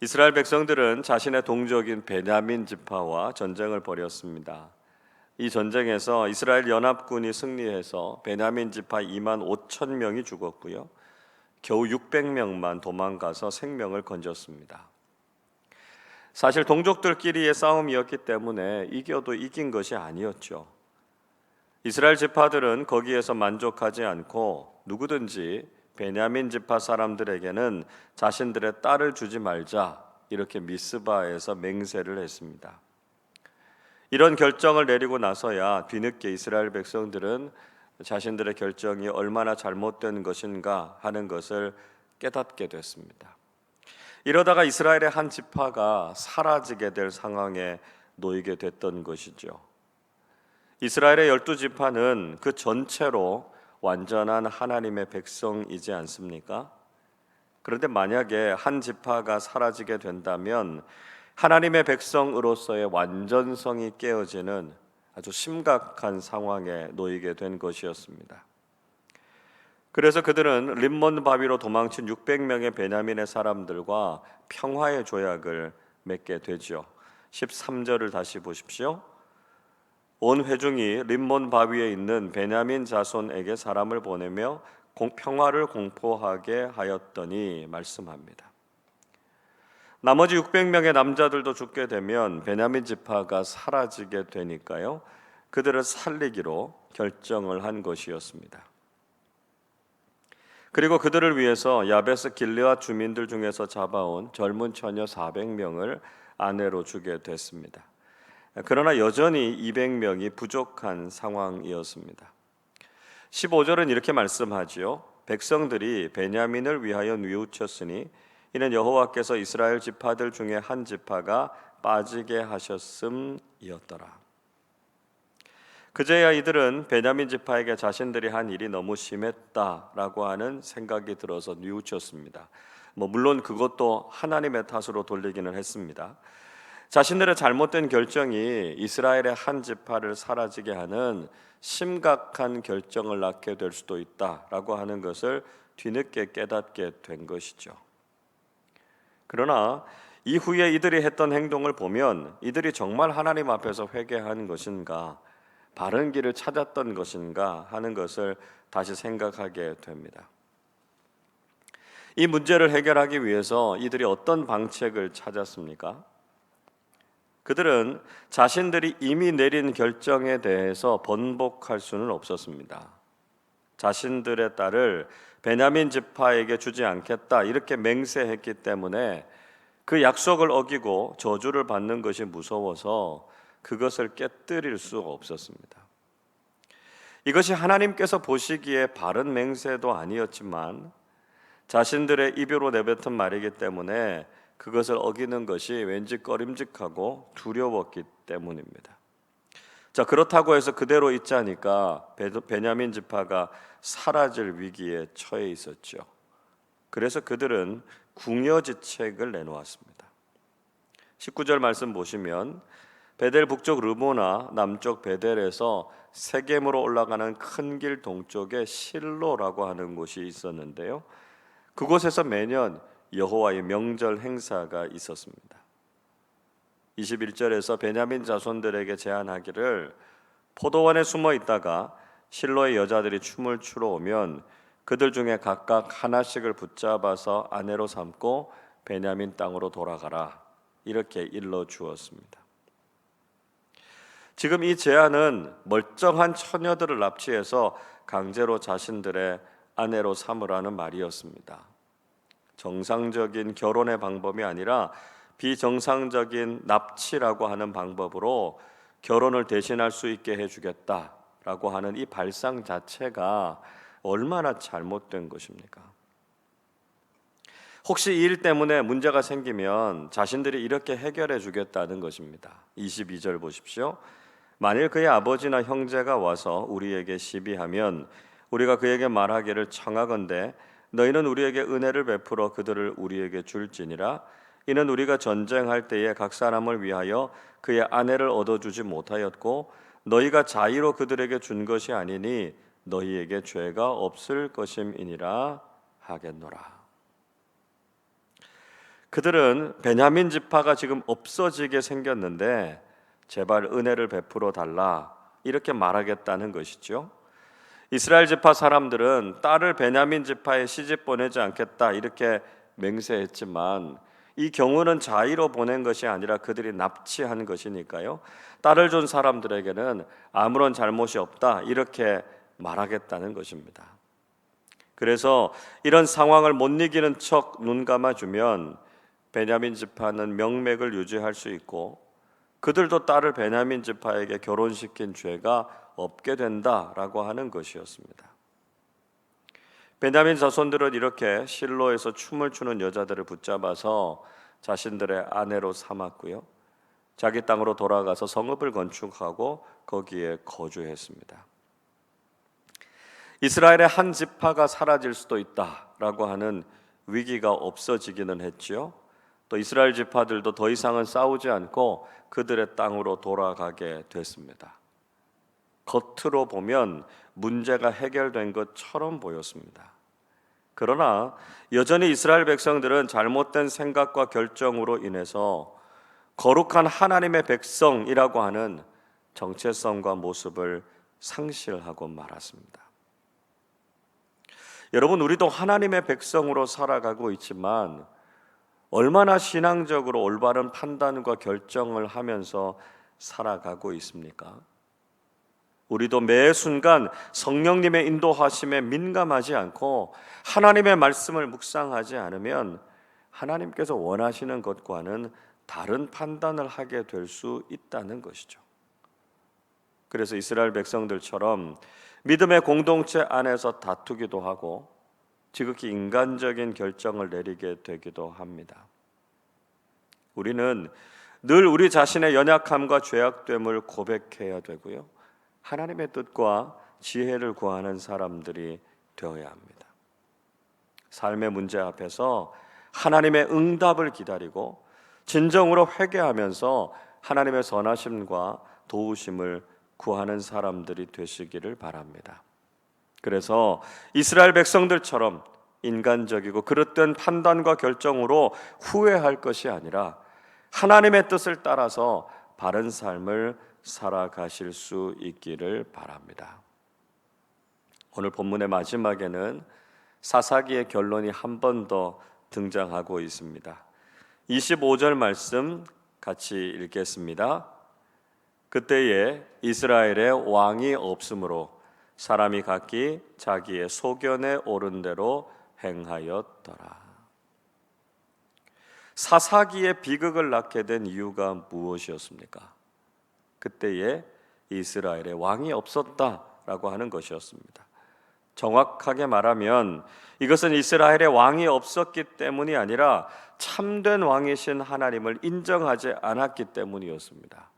이스라엘 백성들은 자신의 동족인 베냐민 지파와 전쟁을 벌였습니다. 이 전쟁에서 이스라엘 연합군이 승리해서 베냐민 지파 2만 5천 명이 죽었고요. 겨우 600명만 도망가서 생명을 건졌습니다. 사실 동족들끼리의 싸움이었기 때문에 이겨도 이긴 것이 아니었죠. 이스라엘 지파들은 거기에서 만족하지 않고 누구든지 베냐민 지파 사람들에게는 자신들의 딸을 주지 말자, 이렇게 미스바에서 맹세를 했습니다. 이런 결정을 내리고 나서야 뒤늦게 이스라엘 백성들은 자신들의 결정이 얼마나 잘못된 것인가 하는 것을 깨닫게 됐습니다. 이러다가 이스라엘의 한 지파가 사라지게 될 상황에 놓이게 됐던 것이죠. 이스라엘의 12지파는 그 전체로 완전한 하나님의 백성이지 않습니까? 그런데 만약에 한 지파가 사라지게 된다면 하나님의 백성으로서의 완전성이 깨어지는 아주 심각한 상황에 놓이게 된 것이었습니다. 그래서 그들은 림몬 바위로 도망친 600명의 베냐민의 사람들과 평화의 조약을 맺게 되죠. 13절을 다시 보십시오. 온 회중이 림몬 바위에 있는 베냐민 자손에게 사람을 보내며 평화를 공포하게 하였더니 말씀합니다. 나머지 600명의 남자들도 죽게 되면 베냐민 지파가 사라지게 되니까요, 그들을 살리기로 결정을 한 것이었습니다. 그리고 그들을 위해서 야베스 길르앗 주민들 중에서 잡아온 젊은 처녀 400명을 아내로 주게 됐습니다. 그러나 여전히 200명이 부족한 상황이었습니다. 15절은 이렇게 말씀하지요. 백성들이 베냐민을 위하여 뉘우쳤으니 이는 여호와께서 이스라엘 지파들 중에 한 지파가 빠지게 하셨음이었더라. 그제야 이들은 베냐민 지파에게 자신들이 한 일이 너무 심했다라고 하는 생각이 들어서 뉘우쳤습니다. 물론 그것도 하나님의 탓으로 돌리기는 했습니다. 자신들의 잘못된 결정이 이스라엘의 한 지파를 사라지게 하는 심각한 결정을 낳게 될 수도 있다라고 하는 것을 뒤늦게 깨닫게 된 것이죠. 그러나 이후에 이들이 했던 행동을 보면 이들이 정말 하나님 앞에서 회개한 것인가, 바른 길을 찾았던 것인가 하는 것을 다시 생각하게 됩니다. 이 문제를 해결하기 위해서 이들이 어떤 방책을 찾았습니까? 그들은 자신들이 이미 내린 결정에 대해서 번복할 수는 없었습니다. 자신들의 딸을 베냐민 지파에게 주지 않겠다 이렇게 맹세했기 때문에 그 약속을 어기고 저주를 받는 것이 무서워서 그것을 깨뜨릴 수 없었습니다. 이것이 하나님께서 보시기에 바른 맹세도 아니었지만 자신들의 입으로 내뱉은 말이기 때문에 그것을 어기는 것이 왠지 꺼림직하고 두려웠기 때문입니다. 자, 그렇다고 해서 그대로 있자니까 베냐민 지파가 사라질 위기에 처해 있었죠. 그래서 그들은 궁여지책을 내놓았습니다. 19절 말씀 보시면 베델 북쪽 르모나 남쪽 베델에서 세겜으로 올라가는 큰 길 동쪽에 실로라고 하는 곳이 있었는데요, 그곳에서 매년 여호와의 명절 행사가 있었습니다. 21절에서 베냐민 자손들에게 제안하기를 포도원에 숨어 있다가 실로의 여자들이 춤을 추러 오면 그들 중에 각각 하나씩을 붙잡아서 아내로 삼고 베냐민 땅으로 돌아가라, 이렇게 일러 주었습니다. 지금 이 제안은 멀쩡한 처녀들을 납치해서 강제로 자신들의 아내로 삼으라는 말이었습니다. 정상적인 결혼의 방법이 아니라 비정상적인 납치라고 하는 방법으로 결혼을 대신할 수 있게 해주겠다라고 하는 이 발상 자체가 얼마나 잘못된 것입니까? 혹시 이 일 때문에 문제가 생기면 자신들이 이렇게 해결해 주겠다는 것입니다. 22절 보십시오. 만일 그의 아버지나 형제가 와서 우리에게 시비하면 우리가 그에게 말하기를 청하건대 너희는 우리에게 은혜를 베풀어 그들을 우리에게 줄지니라. 이는 우리가 전쟁할 때에 각 사람을 위하여 그의 아내를 얻어주지 못하였고 너희가 자의로 그들에게 준 것이 아니니 너희에게 죄가 없을 것임이니라 하겠노라. 그들은 베냐민 지파가 지금 없어지게 생겼는데 제발 은혜를 베풀어 달라 이렇게 말하겠다는 것이죠. 이스라엘 지파 사람들은 딸을 베냐민 지파에 시집 보내지 않겠다 이렇게 맹세했지만 이 경우는 자의로 보낸 것이 아니라 그들이 납치한 것이니까요. 딸을 준 사람들에게는 아무런 잘못이 없다 이렇게 말하겠다는 것입니다. 그래서 이런 상황을 못 이기는 척 눈 감아주면 베냐민 지파는 명맥을 유지할 수 있고 그들도 딸을 베냐민 지파에게 결혼시킨 죄가 없게 된다라고 하는 것이었습니다. 베냐민 자손들은 이렇게 실로에서 춤을 추는 여자들을 붙잡아서 자신들의 아내로 삼았고요. 자기 땅으로 돌아가서 성읍을 건축하고 거기에 거주했습니다. 이스라엘의 한 지파가 사라질 수도 있다라고 하는 위기가 없어지기는 했지요. 또 이스라엘 지파들도 더 이상은 싸우지 않고 그들의 땅으로 돌아가게 됐습니다. 겉으로 보면 문제가 해결된 것처럼 보였습니다. 그러나 여전히 이스라엘 백성들은 잘못된 생각과 결정으로 인해서 거룩한 하나님의 백성이라고 하는 정체성과 모습을 상실하고 말았습니다. 여러분, 우리도 하나님의 백성으로 살아가고 있지만 얼마나 신앙적으로 올바른 판단과 결정을 하면서 살아가고 있습니까? 우리도 매 순간 성령님의 인도하심에 민감하지 않고 하나님의 말씀을 묵상하지 않으면 하나님께서 원하시는 것과는 다른 판단을 하게 될 수 있다는 것이죠. 그래서 이스라엘 백성들처럼 믿음의 공동체 안에서 다투기도 하고 지극히 인간적인 결정을 내리게 되기도 합니다. 우리는 늘 우리 자신의 연약함과 죄악됨을 고백해야 되고요. 하나님의 뜻과 지혜를 구하는 사람들이 되어야 합니다. 삶의 문제 앞에서 하나님의 응답을 기다리고 진정으로 회개하면서 하나님의 선하심과 도우심을 구하는 사람들이 되시기를 바랍니다. 그래서 이스라엘 백성들처럼 인간적이고 그릇된 판단과 결정으로 후회할 것이 아니라 하나님의 뜻을 따라서 바른 삶을 살아가실 수 있기를 바랍니다. 오늘 본문의 마지막에는 사사기의 결론이 한 번 더 등장하고 있습니다. 25절 말씀 같이 읽겠습니다. 그때에 이스라엘의 왕이 없으므로 사람이 각기 자기의 소견에 오른 대로 행하였더라. 사사기의 비극을 낳게 된 이유가 무엇이었습니까? 그때에 이스라엘의 왕이 없었다라고 하는 것이었습니다. 정확하게 말하면 이것은 이스라엘의 왕이 없었기 때문이 아니라 참된 왕이신 하나님을 인정하지 않았기 때문이었습니다.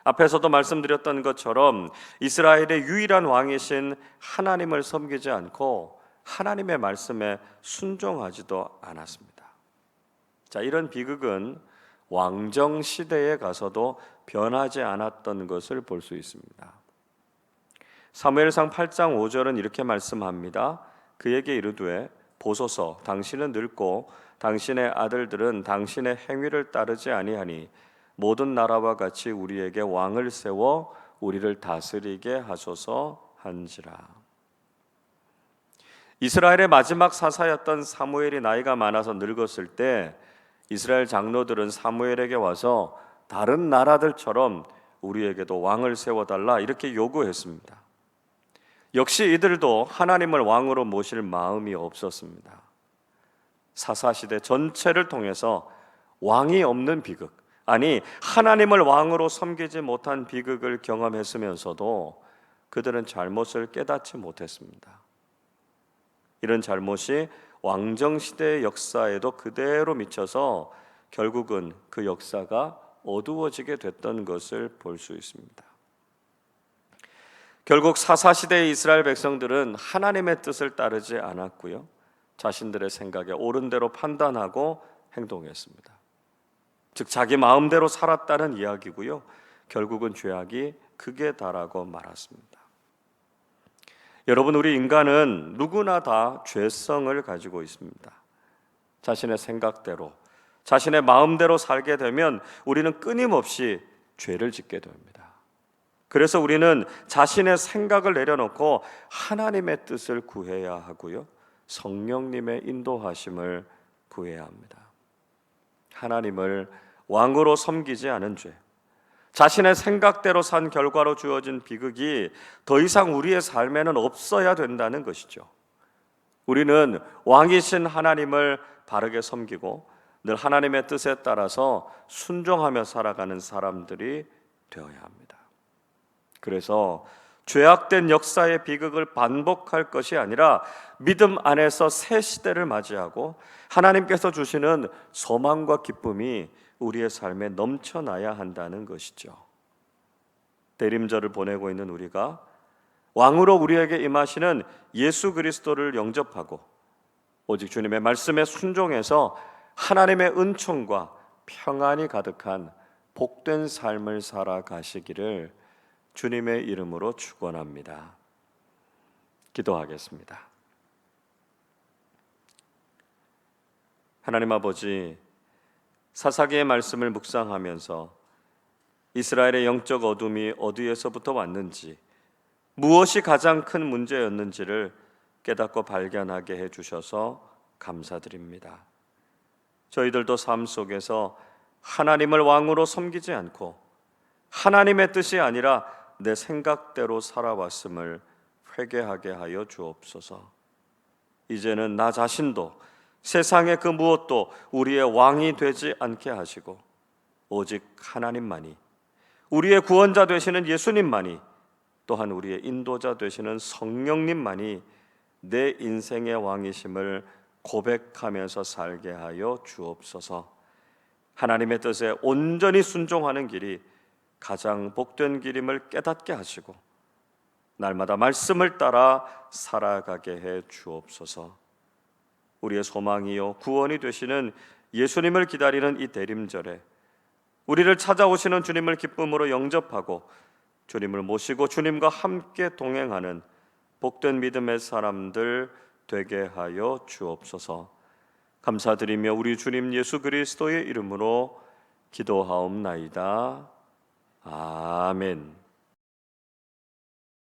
앞에서도 말씀드렸던 것처럼 이스라엘의 유일한 왕이신 하나님을 섬기지 않고 하나님의 말씀에 순종하지도 않았습니다. 자, 이런 비극은 왕정 시대에 가서도 변하지 않았던 것을 볼 수 있습니다. 사무엘상 8장 5절은 이렇게 말씀합니다. 그에게 이르되 보소서 당신은 늙고 당신의 아들들은 당신의 행위를 따르지 아니하니 모든 나라와 같이 우리에게 왕을 세워 우리를 다스리게 하소서 한지라. 이스라엘의 마지막 사사였던 사무엘이 나이가 많아서 늙었을 때 이스라엘 장로들은 사무엘에게 와서 다른 나라들처럼 우리에게도 왕을 세워달라 이렇게 요구했습니다. 역시 이들도 하나님을 왕으로 모실 마음이 없었습니다. 사사시대 전체를 통해서 왕이 없는 비극, 아니 하나님을 왕으로 섬기지 못한 비극을 경험했으면서도 그들은 잘못을 깨닫지 못했습니다. 이런 잘못이 왕정시대의 역사에도 그대로 미쳐서 결국은 그 역사가 어두워지게 됐던 것을 볼 수 있습니다. 결국 사사시대의 이스라엘 백성들은 하나님의 뜻을 따르지 않았고요, 자신들의 생각에 옳은 대로 판단하고 행동했습니다. 즉 자기 마음대로 살았다는 이야기고요, 결국은 죄악이 극에 달하고 말았습니다. 여러분, 우리 인간은 누구나 다 죄성을 가지고 있습니다. 자신의 생각대로, 자신의 마음대로 살게 되면 우리는 끊임없이 죄를 짓게 됩니다. 그래서 우리는 자신의 생각을 내려놓고 하나님의 뜻을 구해야 하고요, 성령님의 인도하심을 구해야 합니다. 하나님을 왕으로 섬기지 않은 죄, 자신의 생각대로 산 결과로 주어진 비극이 더 이상 우리의 삶에는 없어야 된다는 것이죠. 우리는 왕이신 하나님을 바르게 섬기고 늘 하나님의 뜻에 따라서 순종하며 살아가는 사람들이 되어야 합니다. 그래서 죄악된 역사의 비극을 반복할 것이 아니라 믿음 안에서 새 시대를 맞이하고 하나님께서 주시는 소망과 기쁨이 우리의 삶에 넘쳐나야 한다는 것이죠. 대림절을 보내고 있는 우리가 왕으로 우리에게 임하시는 예수 그리스도를 영접하고 오직 주님의 말씀에 순종해서 하나님의 은총과 평안이 가득한 복된 삶을 살아가시기를 주님의 이름으로 축원합니다. 기도하겠습니다. 하나님 아버지, 사사기의 말씀을 묵상하면서 이스라엘의 영적 어둠이 어디에서부터 왔는지, 무엇이 가장 큰 문제였는지를 깨닫고 발견하게 해주셔서 감사드립니다. 저희들도 삶 속에서 하나님을 왕으로 섬기지 않고 하나님의 뜻이 아니라 내 생각대로 살아왔음을 회개하게 하여 주옵소서. 이제는 나 자신도 세상의 그 무엇도 우리의 왕이 되지 않게 하시고 오직 하나님만이, 우리의 구원자 되시는 예수님만이, 또한 우리의 인도자 되시는 성령님만이 내 인생의 왕이심을 고백하면서 살게 하여 주옵소서. 하나님의 뜻에 온전히 순종하는 길이 가장 복된 길임을 깨닫게 하시고 날마다 말씀을 따라 살아가게 해 주옵소서. 우리의 소망이요 구원이 되시는 예수님을 기다리는 이 대림절에 우리를 찾아오시는 주님을 기쁨으로 영접하고 주님을 모시고 주님과 함께 동행하는 복된 믿음의 사람들 되게 하여 주옵소서. 감사드리며 우리 주님 예수 그리스도의 이름으로 기도하옵나이다. 아멘.